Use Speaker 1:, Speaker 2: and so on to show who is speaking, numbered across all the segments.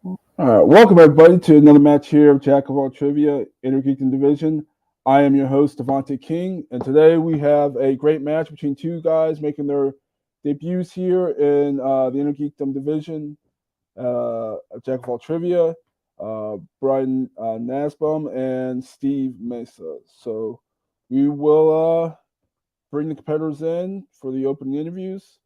Speaker 1: All right, welcome everybody to another match here of Jack of All Trivia Intergeekdom Division. I am your host Devontae King, and today we have a great match between two guys making their debuts here in the Intergeekdom Division of Jack of All Trivia. Brian NussBaum and Steve Mesa. So we will bring the competitors in for the opening interviews.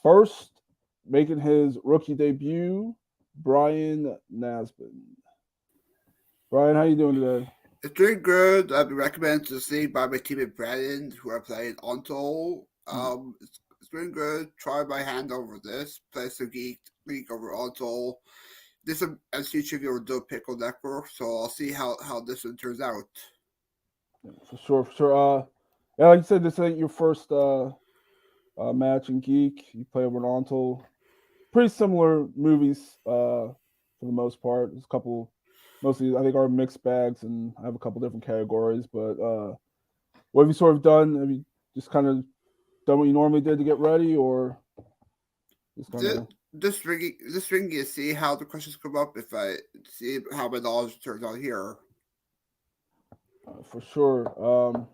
Speaker 1: First, making his rookie debut, Brian Nasbin. Brian, how you doing today?
Speaker 2: It's doing good. I've been recommended to see by my teammate Brandon, who are playing Onto. It's doing good. Try my hand over this. Play some Geek over Onto. This is MC Trivia with Dope Pickle Network, so I'll see how this one turns out.
Speaker 1: For sure, for sure. Yeah, like you said, this ain't your first match in Geek. You play over Ronaldo. Pretty similar movies for the most part. There's a couple, mostly I think are mixed bags, and I have a couple different categories. But what have you sort of done? Have you just kind of done what you normally did to get ready, or just kind
Speaker 2: This,
Speaker 1: of
Speaker 2: this ring, you see how the questions come up. If I see how my knowledge turns out here.
Speaker 1: for sure?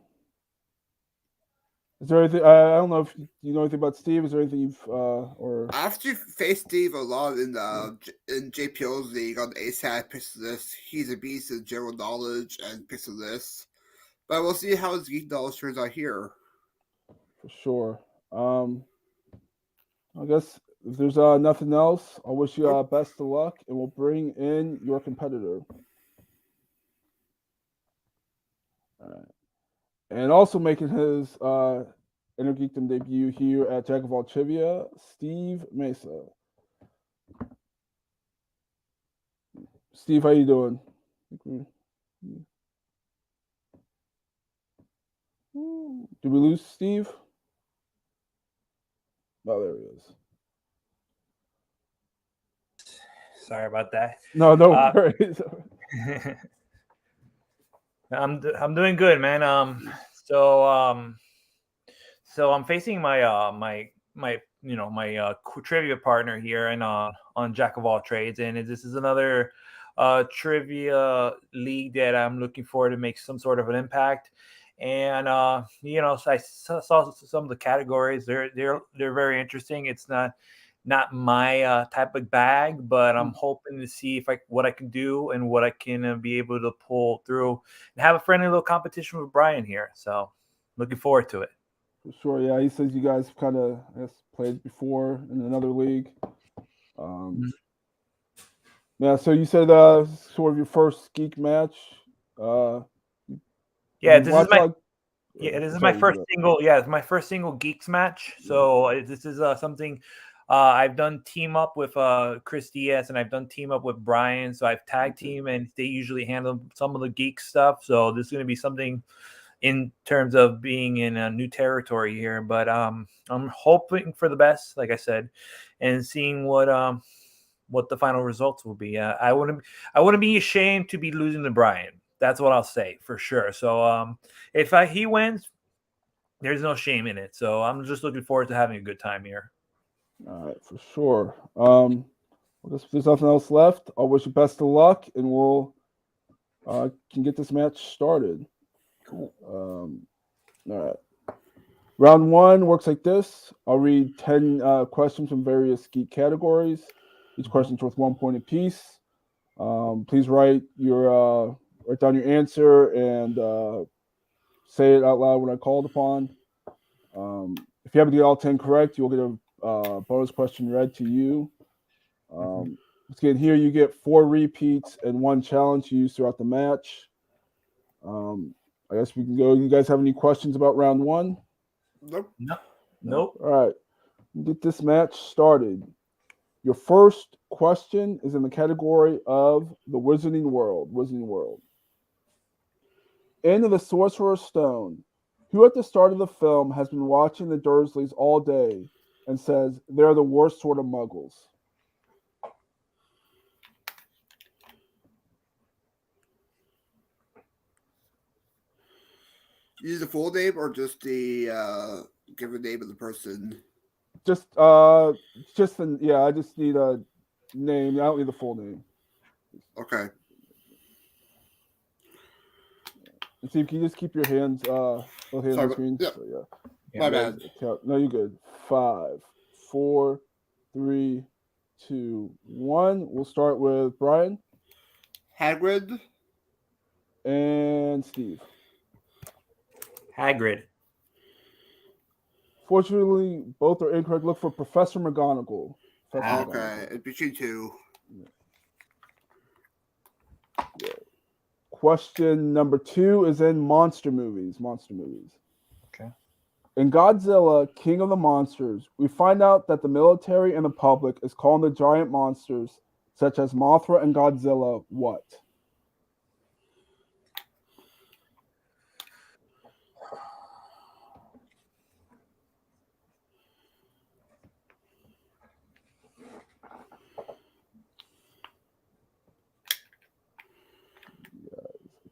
Speaker 1: Is there anything? I don't know if you know anything about Steve. Is there anything you've or
Speaker 2: I actually faced Steve a lot
Speaker 1: yeah.
Speaker 2: in JPO's league on ASAP Pixel List. He's a beast in general knowledge and Pixel List. But we'll see how his geek knowledge turns out here.
Speaker 1: For sure. Um, I guess if there's nothing else, I wish you
Speaker 2: Nope.
Speaker 1: best of luck, and we'll bring in your competitor. All right. And also making his Intergeekdom debut here at Jack of All Trivia, Steve Mesa. Steve, how you doing? Did we lose Steve? Oh, there he is.
Speaker 3: Sorry about that.
Speaker 1: No, no worries.
Speaker 3: I'm doing good, man. So I'm facing my trivia partner here and on Jack of All Trades, and this is another trivia league that I'm looking forward to make some sort of an impact. And so I saw some of the categories. They're very interesting. It's not my type of bag, but I'm hoping to see what I can do and what I can be able to pull through and have a friendly little competition with Brian here. So looking forward to it.
Speaker 1: For sure, yeah. He says you guys kind of, I guess, played before in another league. Um, yeah. So you said sort of your first geek match. Uh,
Speaker 3: Yeah,
Speaker 1: you watch like.
Speaker 3: this is my
Speaker 1: Sorry.
Speaker 3: first single. Yeah, it's my first single Geeks match. So this is something I've done team up with Chris Diaz, and I've done team up with Brian. So I've tag team, and they usually handle some of the geek stuff. So this is going to be something in terms of being in a new territory here. But I'm hoping for the best, like I said, and seeing what the final results will be. I wouldn't be ashamed to be losing to Brian. That's what I'll say for sure. So if he wins, there's no shame in it. So I'm just looking forward to having a good time here.
Speaker 1: All right, for sure. I guess if there's nothing else left, I wish you best of luck, and we'll can get this match started.
Speaker 3: Cool.
Speaker 1: All right. Round one works like this. I'll read 10 questions from various geek categories. Each question's worth 1 point apiece. Please write down your answer and say it out loud when I called upon. If you happen to get all 10 correct, you'll get a bonus question read to you. Let's get here. You get 4 repeats and 1 challenge to use throughout the match. I guess we can go. You guys have any questions about round one?
Speaker 2: Nope.
Speaker 3: Nope.
Speaker 1: All right. Get this match started. Your first question is in the category of the Wizarding World. Wizarding World. In The Sorcerer's Stone, who at the start of the film has been watching the Dursleys all day and says they're the worst sort of muggles?
Speaker 2: Use the full name or just the give the name of the person.
Speaker 1: Just yeah. I just need name. I don't need the full name.
Speaker 2: Okay.
Speaker 1: And Steve, can you just keep your hands, both hands on the screen?
Speaker 2: Yeah.
Speaker 1: So,
Speaker 2: My bad.
Speaker 1: No, you're good. 5, 4, 3, 2, 1. We'll start with Brian
Speaker 2: Hagrid.
Speaker 1: and Steve.
Speaker 3: Hagrid.
Speaker 1: Fortunately, both are incorrect. Look for Professor McGonagall.
Speaker 2: Okay, it's between two.
Speaker 1: Yeah. Question number 2 is in monster movies.
Speaker 3: Okay.
Speaker 1: In Godzilla, King of the Monsters, we find out that the military and the public is calling the giant monsters, such as Mothra and Godzilla, what?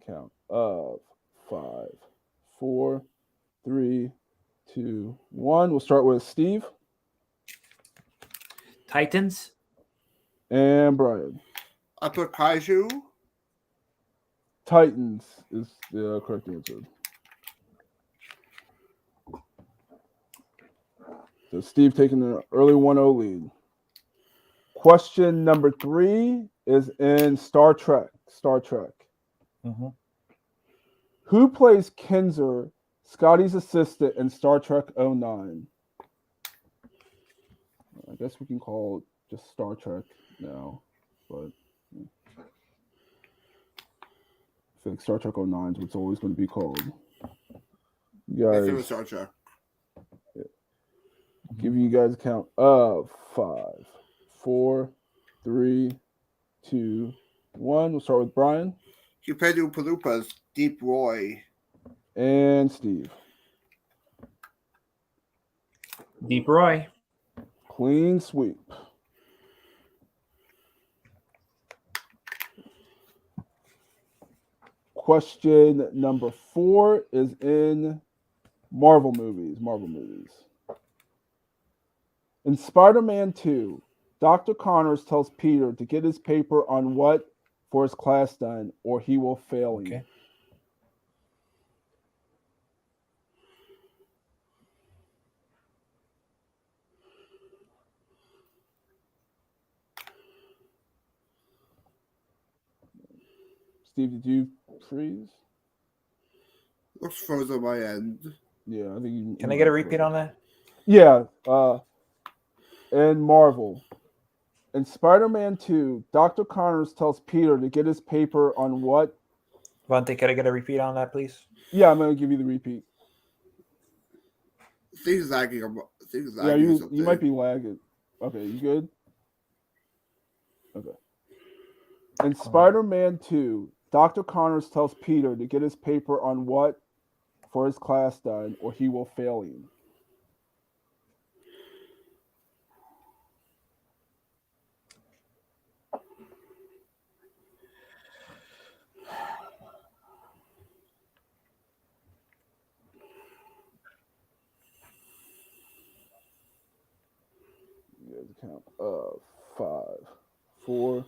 Speaker 1: Count of 5, 4, 3, 2, 1. We'll start with Steve
Speaker 3: Titans.
Speaker 1: and Brian.
Speaker 2: I put Kaiju.
Speaker 1: Titans is the correct answer. So Steve taking an early 1-0 lead. Question number 3 is in Star Trek.
Speaker 3: Mm-hmm.
Speaker 1: Who plays Kinzer, Scotty's assistant in Star Trek 09? I guess we can call it just Star Trek now, but I feel like Star Trek 09 is what's always going to be called. You
Speaker 2: My favorite
Speaker 1: guys,
Speaker 2: Star Trek.
Speaker 1: give you guys a count of 5, 4, 3, 2, 1. We'll start with Brian
Speaker 2: He played Oompa Loompas, Deep Roy.
Speaker 1: and Steve.
Speaker 3: Deep Roy.
Speaker 1: Clean sweep. Question number 4 is in Marvel movies. In Spider-Man 2, Dr. Connors tells Peter to get his paper on what for his class done, or he will fail him.
Speaker 3: Okay.
Speaker 1: Steve, did you freeze?
Speaker 2: Looks frozen on my end.
Speaker 1: Yeah, I think you.
Speaker 3: Can I get a repeat on that?
Speaker 1: Yeah. In Marvel. In Spider-Man 2, Dr. Connors tells Peter to get his paper on what?
Speaker 3: Vontae, can I get a repeat on that, please?
Speaker 1: Yeah, I'm going to give you the repeat.
Speaker 2: Things lagging.
Speaker 1: Yeah, you might be lagging. Okay, you good? Okay. In Spider-Man 2, Dr. Connors tells Peter to get his paper on what for his class done, or he will fail him. You guys count of 5, 4,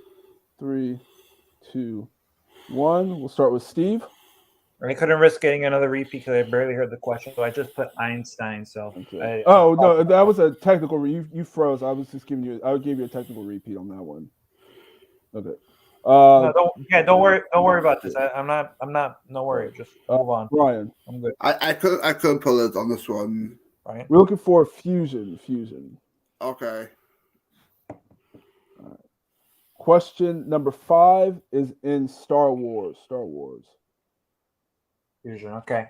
Speaker 1: 3, 2, 1. We'll start with Steve.
Speaker 3: I couldn't risk getting another repeat because I barely heard the question, so I just put Einstein. So
Speaker 1: Okay. No, that was a technical. You froze. I was just giving you. I gave you a technical repeat on that one. Okay.
Speaker 3: No, don't worry about this. I'm not. No worry. Just move on.
Speaker 1: Brian,
Speaker 3: I'm good.
Speaker 2: I couldn't pull it on this one.
Speaker 3: Right.
Speaker 1: we're looking for fusion.
Speaker 2: Okay.
Speaker 1: Question number 5 is in Star Wars.
Speaker 3: Fusion. Okay.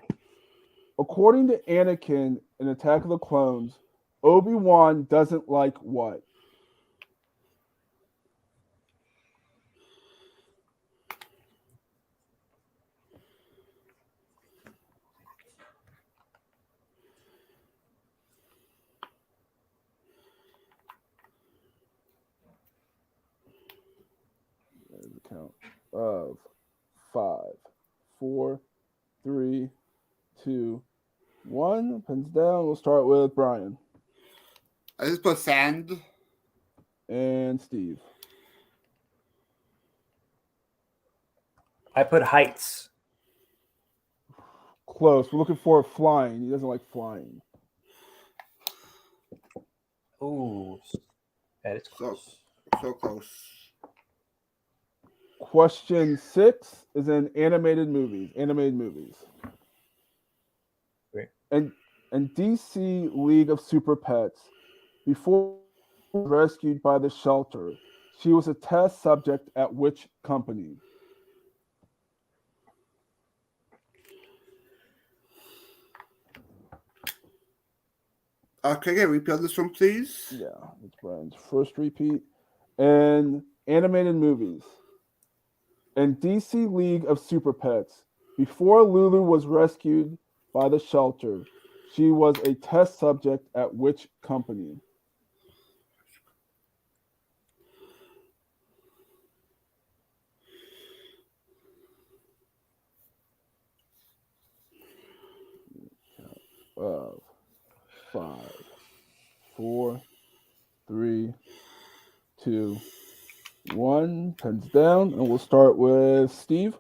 Speaker 1: According to Anakin in Attack of the Clones, Obi-Wan doesn't like what? There's a count of 5, 4, 3, 2, 1. Pins down. We'll start with Brian
Speaker 2: I just put sand.
Speaker 1: and Steve.
Speaker 3: I put heights.
Speaker 1: Close. We're looking for flying. He doesn't like flying.
Speaker 3: Ooh, that is close.
Speaker 2: So close.
Speaker 1: Question 6 is in animated movies. Animated movies.
Speaker 3: Great.
Speaker 1: And DC League of Super Pets, before rescued by the shelter, she was a test subject at which company?
Speaker 2: Can I get a repeat of this one, please?
Speaker 1: Yeah, it's Brian's first repeat. And animated movies. In DC League of Super Pets, before Lulu was rescued by the shelter, she was a test subject at which company? Five, 4, 3, 2, 1. Pens down, and we'll start with Steve.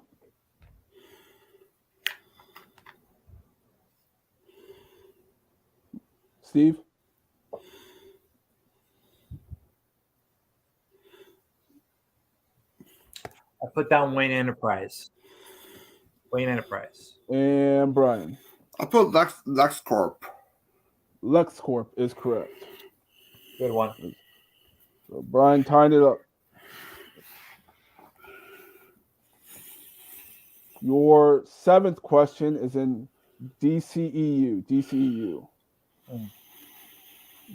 Speaker 1: Steve?
Speaker 3: I put down Wayne Enterprise. Wayne Enterprise.
Speaker 1: And Brian.
Speaker 2: I put LexCorp.
Speaker 1: LexCorp is correct.
Speaker 3: Good one.
Speaker 1: So Brian tying it up. Your 7th question is in DCEU. DCEU.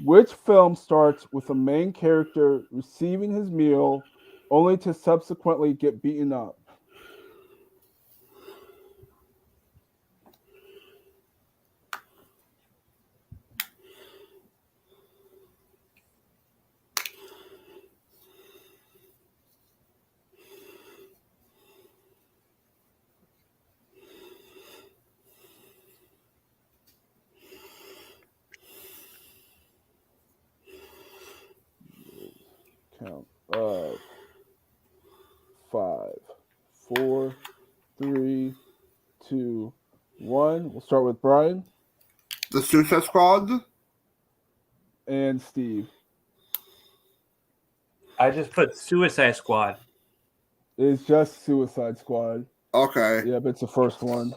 Speaker 1: Which film starts with the main character receiving his meal only to subsequently get beaten up? Count of 5, 4, 3, 2, 1. We'll start with Brian
Speaker 2: The Suicide Squad.
Speaker 1: and Steve.
Speaker 3: I just put Suicide Squad.
Speaker 1: It's just Suicide Squad.
Speaker 2: Okay.
Speaker 1: Yep, it's the first one.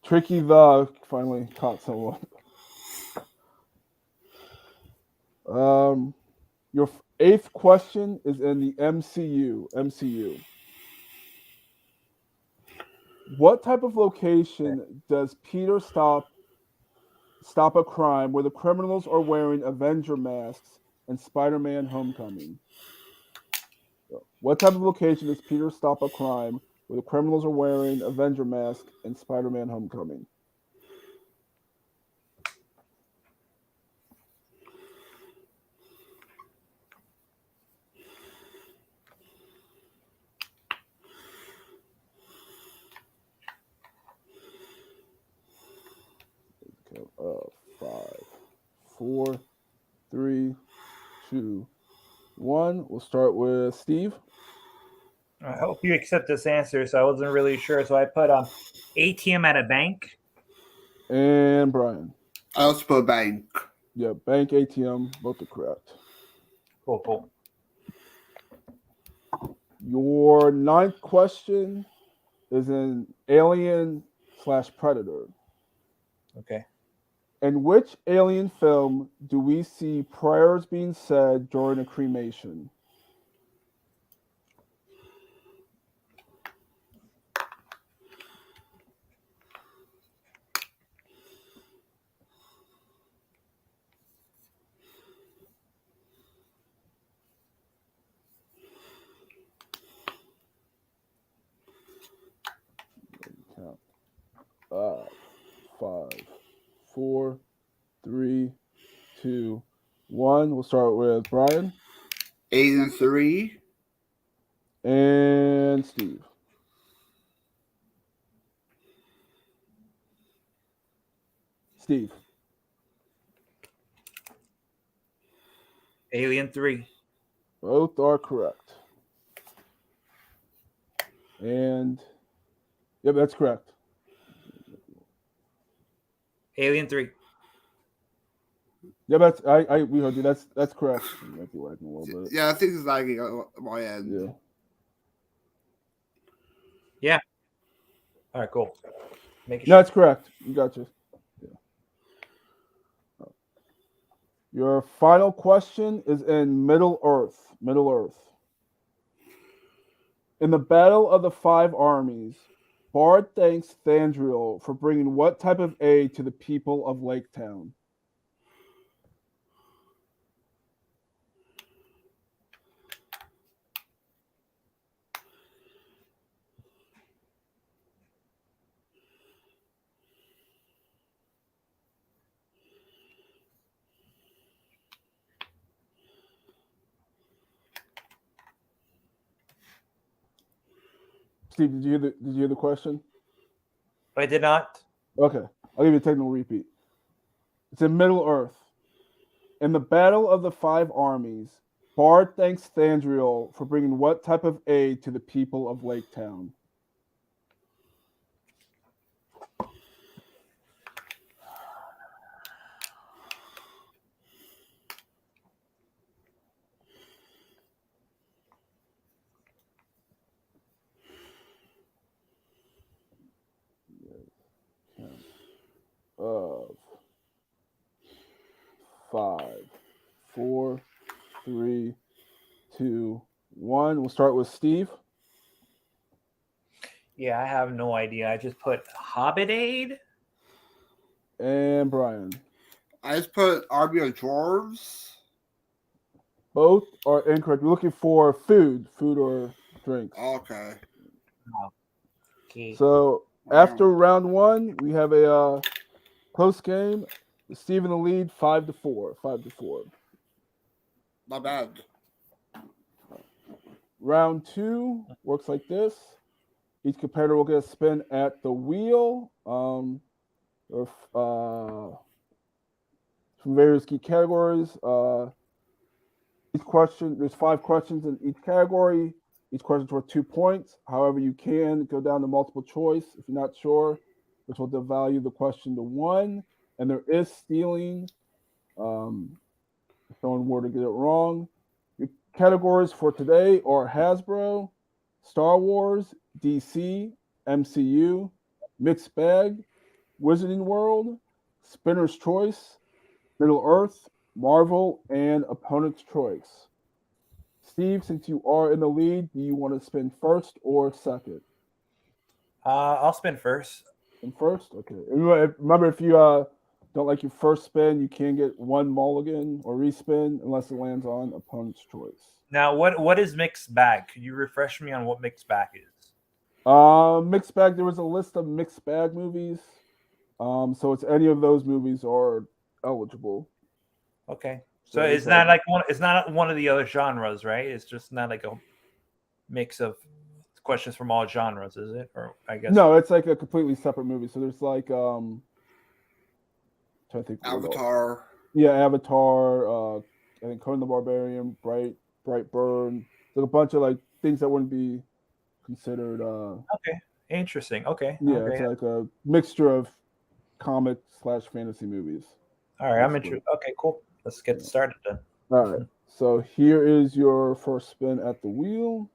Speaker 1: Tricky the finally caught someone. Your 8th question is in the MCU. MCU. What type of location does Peter stop a crime where the criminals are wearing Avenger masks in Spider-Man Homecoming? What type of location does Peter stop a crime where the criminals are wearing Avenger masks in Spider-Man Homecoming? Okay, 5, 4, 3, 2, 1. We'll start with Steve.
Speaker 3: I hope you accept this answer. So I wasn't really sure. So I put ATM at a bank.
Speaker 1: And Brian.
Speaker 2: I also put bank.
Speaker 1: Yeah, bank, ATM, both are correct.
Speaker 3: Cool.
Speaker 1: Your 9th question is in Alien/Predator.
Speaker 3: Okay.
Speaker 1: In which Alien film do we see prayers being said during a cremation? Count. 5, 4, 3, 2, 1. We'll start with Brian.
Speaker 2: Alien 3.
Speaker 1: And Steve. Steve.
Speaker 3: Alien 3.
Speaker 1: Both are correct. And yep, that's correct.
Speaker 3: Alien 3.
Speaker 1: Yeah, we heard you. That's correct. You might be lagging a little bit.
Speaker 2: Yeah, I think it's lagging on my end.
Speaker 1: Yeah.
Speaker 3: Yeah. All right, cool. Making
Speaker 1: No,
Speaker 3: sure.
Speaker 1: that's correct. You got you. Yeah. Your final question is in Middle Earth. Middle Earth. In the Battle of the Five Armies, Bard thanks Thandriel for bringing what type of aid to the people of Lake Town? Steve, did you hear the question?
Speaker 3: I did not.
Speaker 1: Okay, I'll give you a technical repeat. It's in Middle Earth. In the Battle of the Five Armies, Bard thanks Thandriel for bringing what type of aid to the people of Lake Town? Of 5, 4, 3, 2, 1. We'll start with Steve.
Speaker 3: Yeah, I have no idea. I just put Hobbit Aid.
Speaker 1: And Brian.
Speaker 2: I just put Army of Dwarves.
Speaker 1: Both are incorrect. We're looking for food or drinks.
Speaker 2: Okay.
Speaker 3: Okay.
Speaker 1: So after round one, we have a close game. Steve in the lead, 5-4. 5-4.
Speaker 2: Not bad.
Speaker 1: Round two works like this. Each competitor will get a spin at the wheel. From various key categories. Each question, there's 5 questions in each category. Each question's worth 2 points. However, you can go down to multiple choice if you're not sure, which will devalue the question to 1. And there is stealing. If someone were to get it wrong. Your categories for today are Hasbro, Star Wars, DC, MCU, Mixed Bag, Wizarding World, Spinner's Choice, Middle Earth, Marvel, and Opponent's Choice. Steve, since you are in the lead, do you want to spin first or second?
Speaker 3: I'll spin first.
Speaker 1: Spin first? Okay. And remember, if you don't like your first spin, you can get 1 mulligan or respin unless it lands on Opponent's Choice.
Speaker 3: Now, what is Mixed Bag? Could you refresh me on what Mixed Bag is?
Speaker 1: Mixed Bag, there was a list of Mixed Bag movies. So it's any of those movies are eligible.
Speaker 3: Okay. So it's not like it's not one of the other genres, right? It's just not like a mix of questions from all genres, is it? Or I guess
Speaker 1: no, it's like a completely separate movie. So there's like trying to think
Speaker 2: Avatar.
Speaker 1: Yeah, Avatar, I think Conan the Barbarian, Brightburn. There's a bunch of like things that wouldn't be considered
Speaker 3: okay. Interesting. Okay.
Speaker 1: Yeah,
Speaker 3: okay.
Speaker 1: it's like a mixture of comic/fantasy movies.
Speaker 3: All right, I'm interested. Okay, cool. Let's get started then.
Speaker 1: All right. So here is your first spin at the wheel.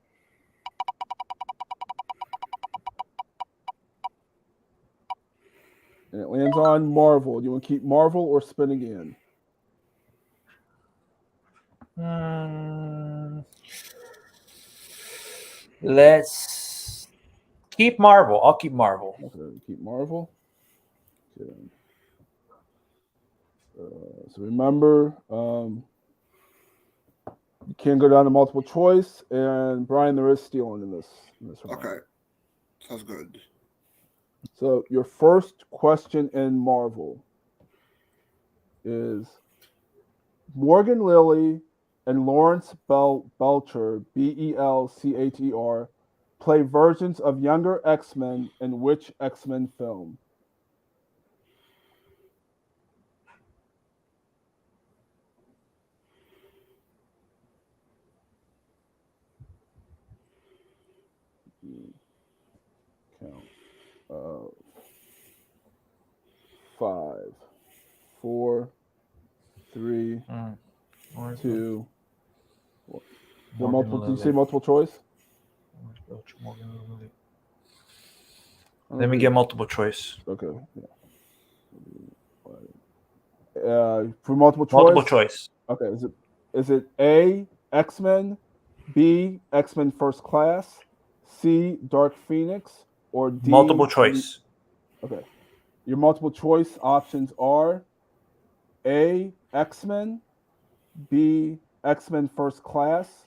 Speaker 1: And it lands on Marvel. Do you want to keep Marvel or spin again?
Speaker 3: Let's keep Marvel. I'll keep Marvel.
Speaker 1: Okay, keep Marvel. Okay. So remember, you can go down to multiple choice, and Brian, there is stealing in this round.
Speaker 2: Okay, sounds good.
Speaker 1: So your first question in Marvel is Morgan Lilly and Lawrence Belcher, Belcher, play versions of younger X-Men in which X-Men film? 2. Did you say multiple choice?
Speaker 3: Let me get multiple choice.
Speaker 1: Okay. For multiple choice.
Speaker 3: Multiple choice.
Speaker 1: Okay. Is it A, X-Men, B, X-Men First Class, C, Dark Phoenix, or D?
Speaker 3: Multiple choice.
Speaker 1: Okay. Your multiple choice options are A, X-Men, B, X-Men First Class,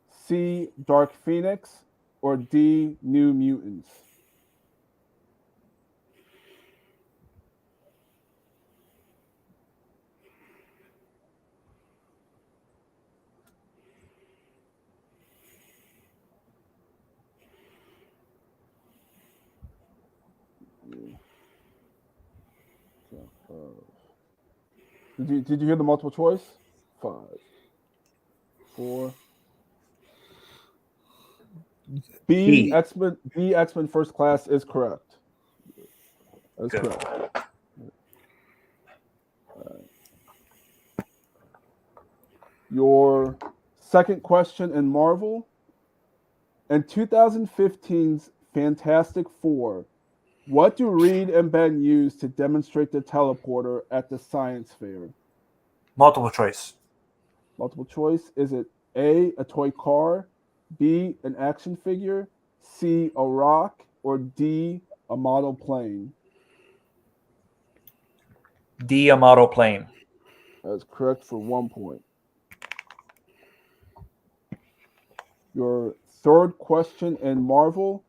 Speaker 1: C, Dark Phoenix, or D, New Mutants. Did you hear the multiple choice? 5, 4. B, X-Men First Class is correct. That's correct. Your second question in Marvel. In 2015's Fantastic Four, what do Reed and Ben use to demonstrate the teleporter at the science fair?
Speaker 3: Multiple choice.
Speaker 1: Multiple choice. Is it A, a toy car, B, an action figure, C, a rock, or D, a model plane?
Speaker 3: D, a model plane.
Speaker 1: That's correct for 1 point. Your third question in Marvel.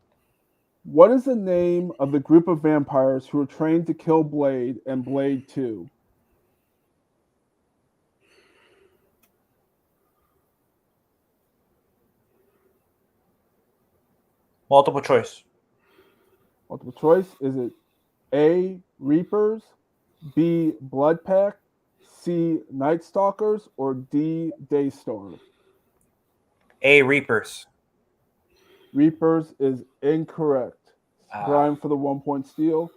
Speaker 1: What is the name of the group of vampires who are trained to kill Blade and Blade 2?
Speaker 3: Multiple choice.
Speaker 1: Multiple choice. Is it A, Reapers, B, Blood Pack, C, Night Stalkers, or D, Daystar?
Speaker 3: A, Reapers.
Speaker 1: Reapers is incorrect. Brian for the 1 point steal.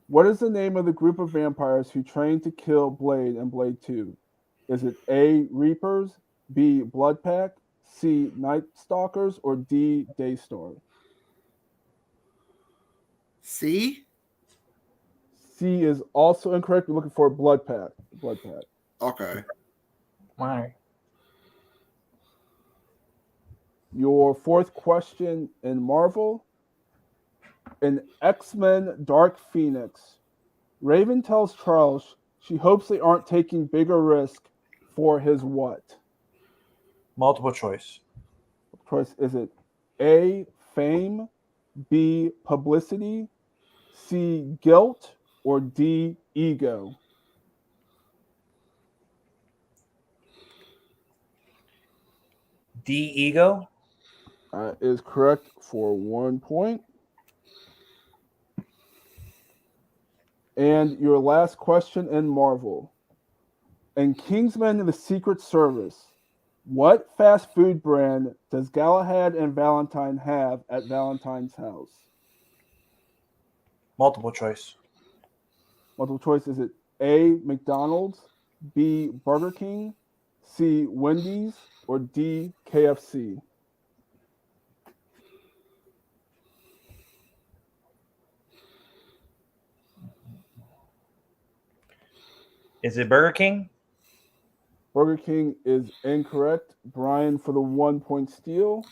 Speaker 1: What is the name of the group of vampires who train to kill Blade and Blade 2? Is it A, Reapers, B, Blood Pack, C, Night Stalkers, or D, Daystar?
Speaker 2: C?
Speaker 1: C is also incorrect. We're looking for Blood Pack. Blood Pack.
Speaker 2: Okay.
Speaker 3: Why?
Speaker 1: Your fourth question in Marvel. In X-Men Dark Phoenix, Raven tells Charles she hopes they aren't taking bigger risk for his what?
Speaker 3: Multiple choice.
Speaker 1: Choice. Is it A, fame, B, publicity, C, guilt, or D, ego?
Speaker 3: D, ego.
Speaker 1: Is correct for 1 point. And your last question in Marvel. In Kingsman: The Secret Service, what fast food brand does Galahad and Valentine have at Valentine's house?
Speaker 3: Multiple choice.
Speaker 1: Multiple choice. Is it A, McDonald's, B, Burger King, C, Wendy's, or D, KFC?
Speaker 3: Is it Burger King?
Speaker 1: Burger King is incorrect. Brian for the 1 point steal.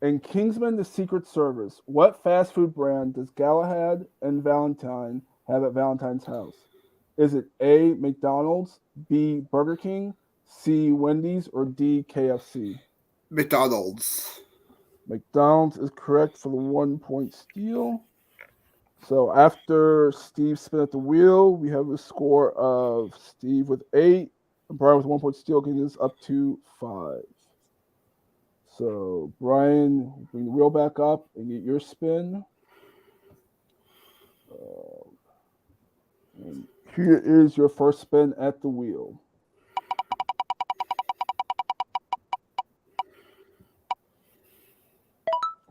Speaker 1: In Kingsman: The Secret Service, what fast food brand does Galahad and Valentine have at Valentine's house? Is it A, McDonald's, B, Burger King, C, Wendy's, or D, KFC?
Speaker 2: McDonald's.
Speaker 1: McDonald's is correct for the 1 point steal. So after Steve spin at the wheel, we have a score of Steve with 8, and Brian with 1 point steal, getting us up to 5. So Brian, bring the wheel back up and get your spin. And here is your first spin at the wheel.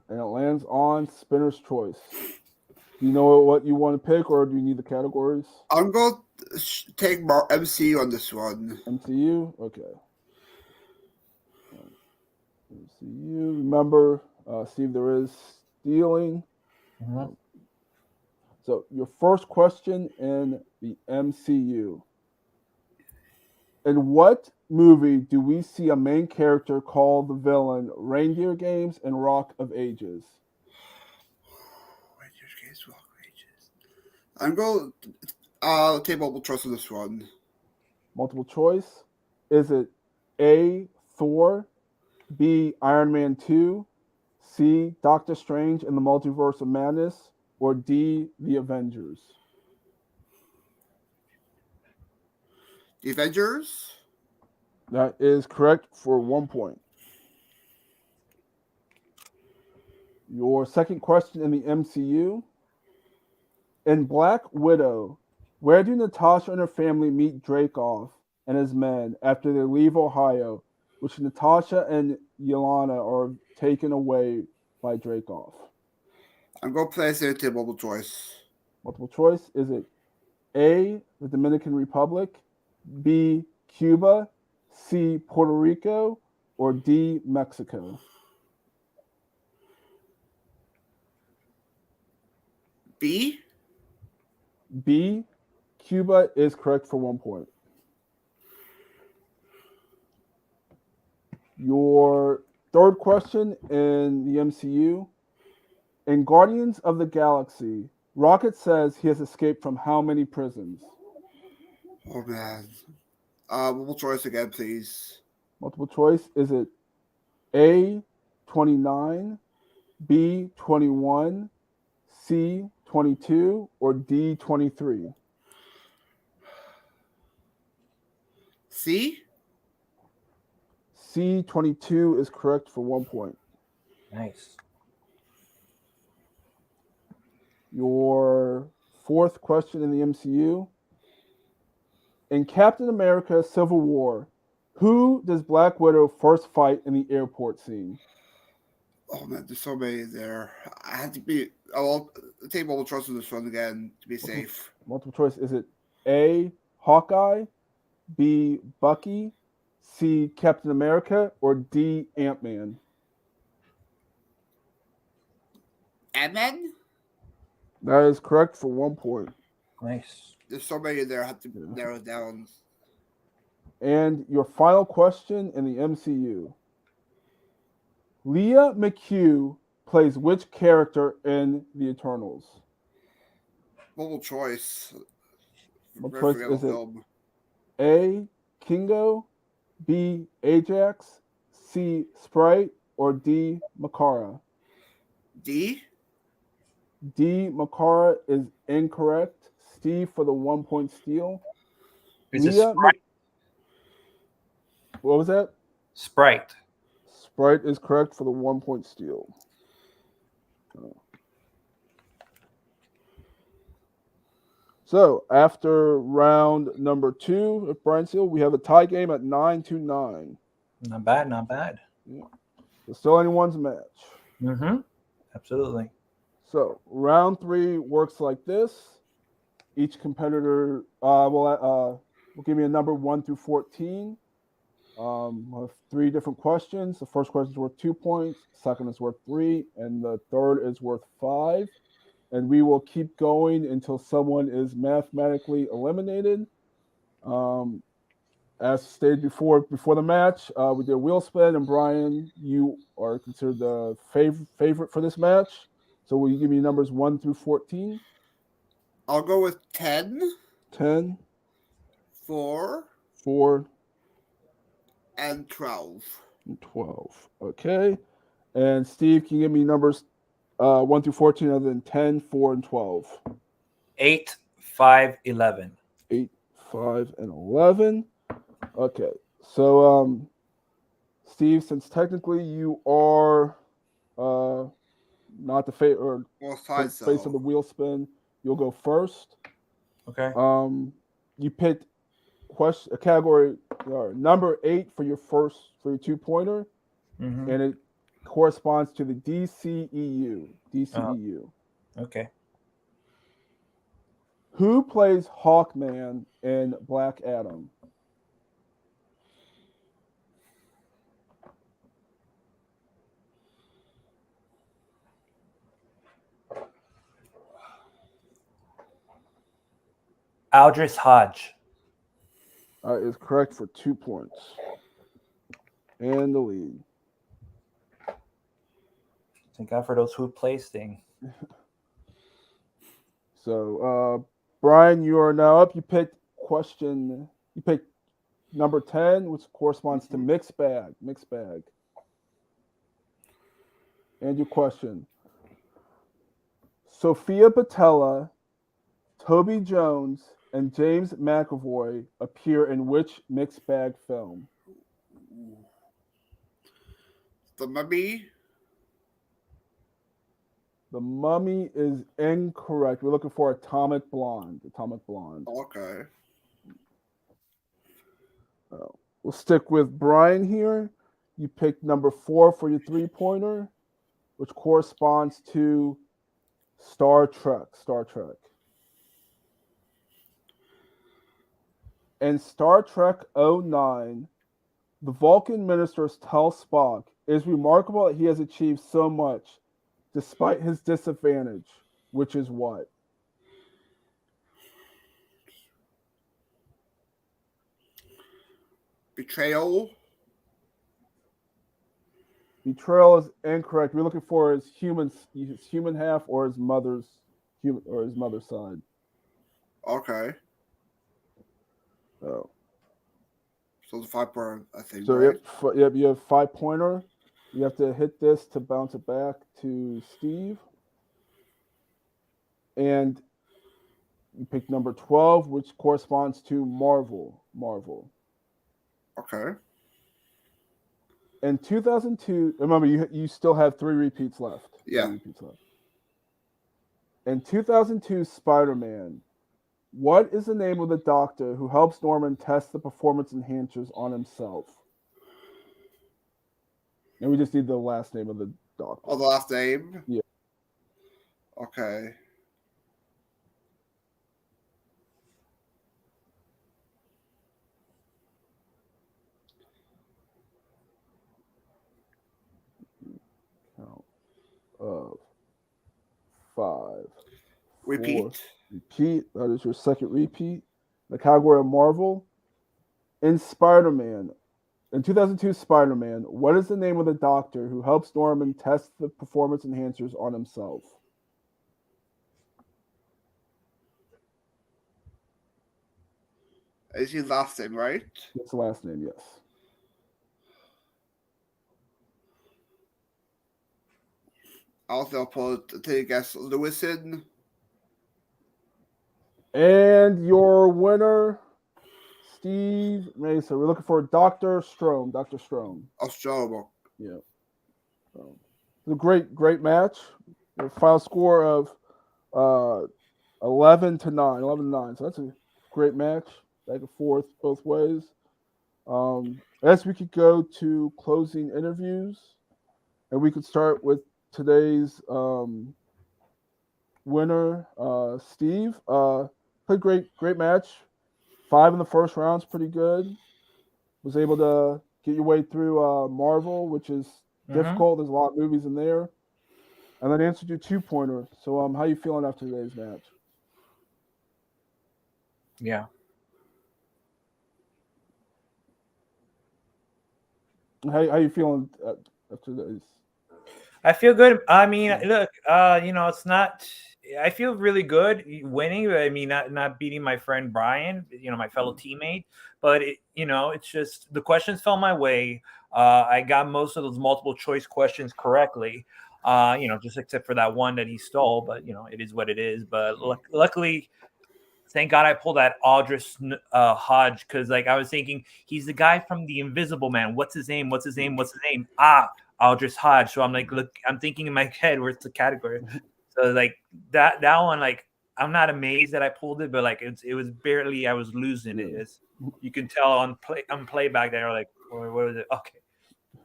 Speaker 1: And it lands on spinner's choice. Do you know what you want to pick, or do you need the categories?
Speaker 2: I'm going to take more MCU on this one.
Speaker 1: MCU? Okay. MCU. Remember, Steve, there is stealing.
Speaker 3: Mhm.
Speaker 1: So your first question in the MCU. In what movie do we see a main character call the villain Reindeer Games and Rock of Ages?
Speaker 2: Rangers Games Rock Rages. I'm going take multiple choice on this one.
Speaker 1: Multiple choice. Is it A, Thor, B, Iron Man 2, C, Doctor Strange and the Multiverse of Madness, or D, The Avengers?
Speaker 2: The Avengers.
Speaker 1: That is correct for 1 point. Your second question in the MCU. In Black Widow, where do Natasha and her family meet Dreykov and his men after they leave Ohio, which Natasha and Yelena are taken away by Dreykov?
Speaker 2: I'm going to place it to multiple choice.
Speaker 1: Multiple choice. Is it A, the Dominican Republic, B, Cuba, C, Puerto Rico, or D, Mexico?
Speaker 2: B.
Speaker 1: B, Cuba is correct for 1 point. Your third question in the MCU. In Guardians of the Galaxy, Rocket says he has escaped from how many prisons?
Speaker 2: Oh man. Multiple choice again, please.
Speaker 1: Multiple choice. Is it A, 29, B, 21, C, 22, or D, 23?
Speaker 2: C.
Speaker 1: C, 22 is correct for 1 point.
Speaker 3: Nice.
Speaker 1: Your fourth question in the MCU. In Captain America Civil War, who does Black Widow first fight in the airport scene?
Speaker 2: Oh man, there's so many there. I had to be. I'll take multiple choice on this one again to be safe.
Speaker 1: Multiple choice. Is it A, Hawkeye, B, Bucky, C, Captain America, or D, Ant-Man?
Speaker 2: Ant-Man?
Speaker 1: That is correct for 1 point.
Speaker 3: Nice.
Speaker 2: There's so many there. I have to narrow it down.
Speaker 1: And your final question in the MCU. Leah McHugh plays which character in The Eternals?
Speaker 2: Multiple choice.
Speaker 1: Multiple choice. Is it
Speaker 2: film.
Speaker 1: A, Kingo, B, Ajax, C, Sprite, or D, Makara?
Speaker 2: D.
Speaker 1: D, Makara is incorrect. Steve for the 1 point steal.
Speaker 3: Is it Sprite?
Speaker 1: What was that?
Speaker 3: Sprite.
Speaker 1: Sprite is correct for the 1 point steal. So after round number 2 of Brian Steele, we have a tie game at 9-9.
Speaker 3: Not bad, not bad.
Speaker 1: Yeah. It's still anyone's match.
Speaker 3: Mm-hmm. Absolutely.
Speaker 1: So round 3 works like this. Each competitor will give me a number 1 through 14. We'll have 3 different questions. The first question is worth 2 points. Second is worth 3, and the third is worth 5. And we will keep going until someone is mathematically eliminated. As stated before the match, we did a wheel spin, and Brian, you are considered the favorite for this match. So will you give me numbers 1 through 14?
Speaker 2: I'll go with 10.
Speaker 1: 10.
Speaker 2: 4.
Speaker 1: 4.
Speaker 2: And 12.
Speaker 1: And 12. Okay. And Steve, can you give me numbers 1 through 14 other than 10, 4, and 12?
Speaker 3: 8, 5, 11.
Speaker 1: 8, 5, and 11. Okay. So, Steve, since technically you are not the face of the wheel spin, you'll go first.
Speaker 3: Okay.
Speaker 1: You picked a category number 8 for your 2-pointer,
Speaker 3: Mm-hmm.
Speaker 1: and it corresponds to the DCEU. DCEU.
Speaker 3: Okay.
Speaker 1: Who plays Hawkman in Black Adam?
Speaker 3: Aldris Hodge.
Speaker 1: Is correct for 2 points. And the lead.
Speaker 3: Thank God for those who place thing.
Speaker 1: So, Brian, you are now up. You picked question. You picked number 10, which corresponds to mixed bag. Mixed bag. And your question. Sophia Patella, Toby Jones, and James McAvoy appear in which mixed bag film?
Speaker 2: The Mummy.
Speaker 1: The Mummy is incorrect. We're looking for Atomic Blonde. Atomic Blonde.
Speaker 2: Okay.
Speaker 1: We'll stick with Brian here. You picked number 4 for your 3-pointer, which corresponds to Star Trek. Star Trek. In Star Trek 09, the Vulcan ministers tell Spock, it is remarkable that he has achieved so much despite his disadvantage, which is what?
Speaker 2: Betrayal.
Speaker 1: Betrayal is incorrect. We're looking for his human half or his mother's side.
Speaker 2: Okay.
Speaker 1: Oh.
Speaker 2: So the 5-pointer, I think.
Speaker 1: So
Speaker 2: right?
Speaker 1: yep, you have 5-pointer. You have to hit this to bounce it back to Steve. And you pick number 12, which corresponds to Marvel. Marvel.
Speaker 2: Okay.
Speaker 1: In 2002, remember you still have 3 repeats left.
Speaker 2: Yeah.
Speaker 1: 3 repeats left. In 2002 Spider-Man, what is the name of the doctor who helps Norman test the performance enhancers on himself? And we just need the last name of the doctor.
Speaker 2: Oh, the last name?
Speaker 1: Yeah.
Speaker 2: Okay.
Speaker 1: Count of 5.
Speaker 2: Repeat.
Speaker 1: 4. Repeat. That is your second repeat. The category of Marvel. In Spider-Man, in 2002 Spider-Man, what is the name of the doctor who helps Norman test the performance enhancers on himself?
Speaker 2: Is his last name, right?
Speaker 1: That's the last name, yes.
Speaker 2: Also put, take a guess, Lewison.
Speaker 1: And your winner, Steve Mesa. We're looking for Dr. Strom. Dr. Strom.
Speaker 2: Ostrobo.
Speaker 1: Yeah. So, it's a great match. The final score of 11-9. 11-9. So that's a great match. Back and forth both ways. As we could go to closing interviews, and we could start with today's winner, Steve. Played great match. 5 in the first round's pretty good. Was able to get your way through Marvel, which is difficult. There's a lot of movies in there. And then answered your 2-pointer. So how you feeling after today's match?
Speaker 3: Yeah.
Speaker 1: How you feeling after today's?
Speaker 3: I feel good. I mean, look, it's not. I feel really good winning. I mean, not beating my friend Brian, my fellow teammate. But it's just the questions fell my way. I got most of those multiple choice questions correctly. Just except for that one that he stole. But it is what it is. But luckily, thank God I pulled that Aldris Hodge, because I was thinking he's the guy from the Invisible Man. What's his name? Aldris Hodge. So I'm like, look, I'm thinking in my head, where's the category? So that one, I'm not amazed that I pulled it, but it was barely, I was losing it. You can tell on playback that like, what was it? Okay,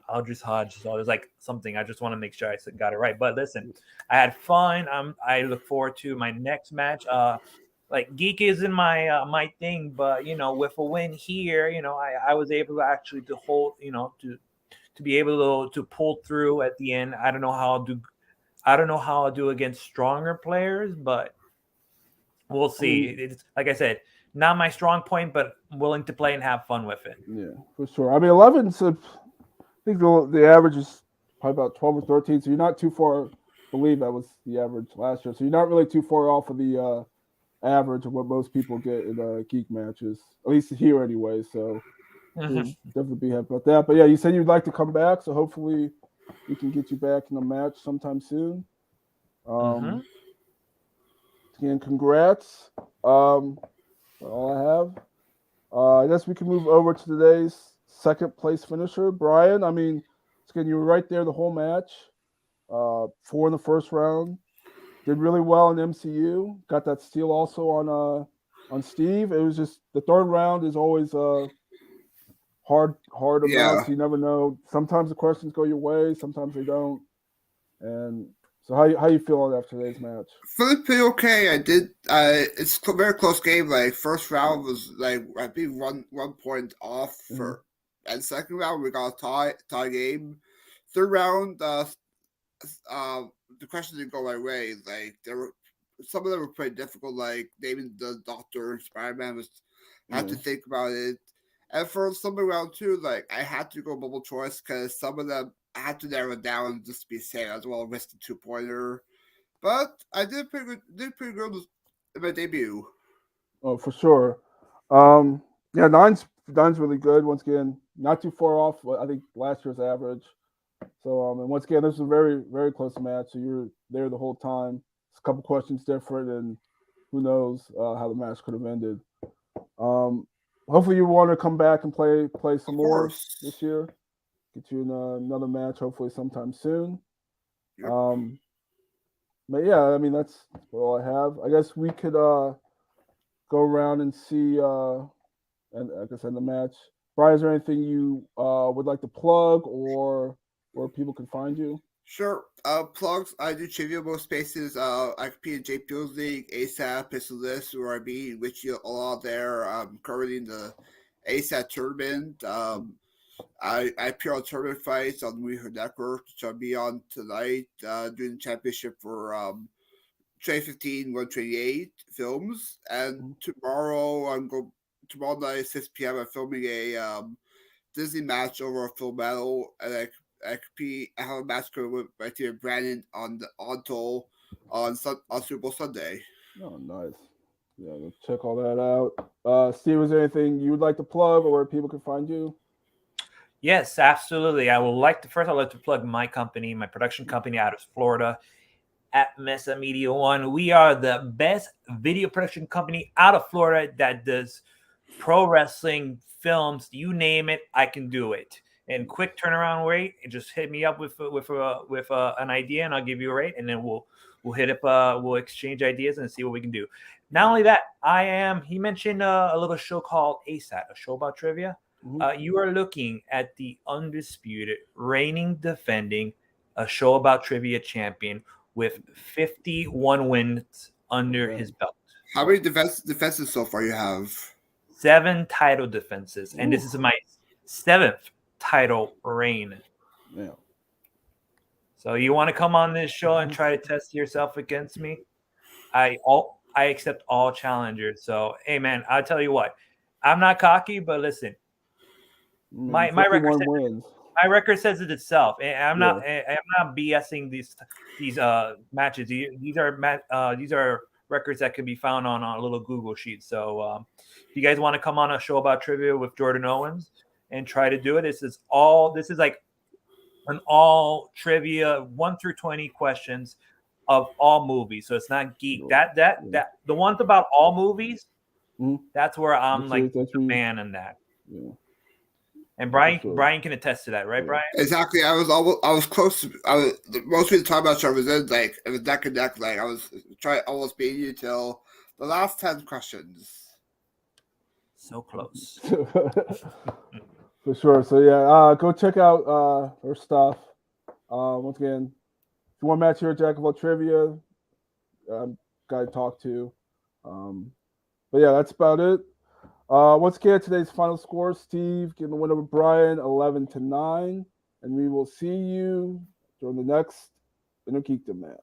Speaker 3: Aldris Hodge. So it was something. I just want to make sure I got it right. But listen, I had fun. I look forward to my next match. Geek isn't my thing, but with a win here, I was able to actually to hold, to be able to pull through at the end. I don't know how I'll do against stronger players, but We'll see. It's like I said, not my strong point, but I'm willing to play and have fun with it.
Speaker 1: Yeah, for sure. I mean, 11. So I think the average is probably about 12 or 13. So you're not too far. I believe that was the average last year. So you're not really too far off of the average of what most people get in geek matches, at least here anyway. So definitely be happy about that. But yeah, you said you'd like to come back, so hopefully we can get you back in a match sometime soon. Again, congrats. All I have. I guess we can move over to today's second place finisher, Brian. I mean, again, you were right there the whole match. 4 in the first round. Did really well in MCU. Got that steal also on Steve. It was just the third round is always hard amount. So you never know. Sometimes the questions go your way, sometimes they don't. And so how you feeling after today's match?
Speaker 2: Feeling pretty okay. I did. It's a very close game. Like first round was like I think 1 point off for, and second round we got a tie game. Third round, the questions didn't go my way. Like some of them were pretty difficult. Like naming the Doctor Spider-Man had to think about it. And for some round two, like I had to go multiple choice because some of them I had to narrow it down just to be safe as well. Risk the 2-pointer. But I did pretty good in my debut.
Speaker 1: Oh, for sure. Yeah, nine's really good. Once again, not too far off. I think last year's average. So, and once again, this is a very, very close match. So you're there the whole time. It's a couple questions different, and who knows how the match could have ended. Hopefully, you want to come back and play some more this year. Get you in another match, hopefully sometime soon.
Speaker 2: Yep.
Speaker 1: But yeah, I mean that's all I have. I guess we could go around and see, and like I said, the match. Brian, is there anything you would like to plug or where people can find you?
Speaker 2: Sure. Plugs. I do trivia most spaces. I compete in JPO's League, ASAP, Pistol List, where I beat which you all out there. I'm currently in the ASAP tournament. I appear on tournament fights on We Heard Network, which I'll be on tonight doing the championship for 2015 128 films. And tomorrow tomorrow night 6 p.m. I'm filming a Disney match over a film battle, and I have a match with my team Brandon on the Onto on Super Bowl Sunday.
Speaker 1: Oh, nice. Yeah, let's check all that out. Steve, is there anything you would like to plug or where people can find you?
Speaker 3: Yes, absolutely. I'd like to plug my company, my production company out of Florida at Mesa Media One. We are the best video production company out of Florida that does pro wrestling, films, you name it, I can do it. And quick turnaround rate, and just hit me up with an idea, and I'll give you a rate, and then we'll we'll exchange ideas and see what we can do. Not only that, he mentioned a little show called ASAT, a show about trivia. You are looking at the undisputed, reigning, defending, a show about trivia champion with 51 wins under his belt.
Speaker 2: How many defenses so far you have?
Speaker 3: 7 title defenses, and this is my 7th title reign.
Speaker 1: Yeah.
Speaker 3: So you want to come on this show and try to test yourself against me? I accept all challengers. So hey man, I'll tell you what, I'm not cocky, but listen, my record says it itself. And I'm not BSing these matches. These are records that can be found on a little Google sheet. So if you guys want to come on a show about trivia with Jordan Owens and try to do it, this is like an all trivia 1 through 20 questions of all movies. So it's not geek. That the ones about all movies, that's where I'm like a fan in that.
Speaker 1: Yeah.
Speaker 3: And Brian can attest to that, right, Brian?
Speaker 2: Exactly. I was close. Most of the time I was in, like it was neck and neck. Like I was trying almost beating you till the last 10 questions.
Speaker 3: So close.
Speaker 1: For sure. So yeah, go check out her stuff. Once again, if you want to match here at Jack of all Trivia, guy to talk to. But yeah, that's about it. Once again, today's final score: Steve getting the win over Brian, 11-9, and we will see you during the next Inner Geekdom match.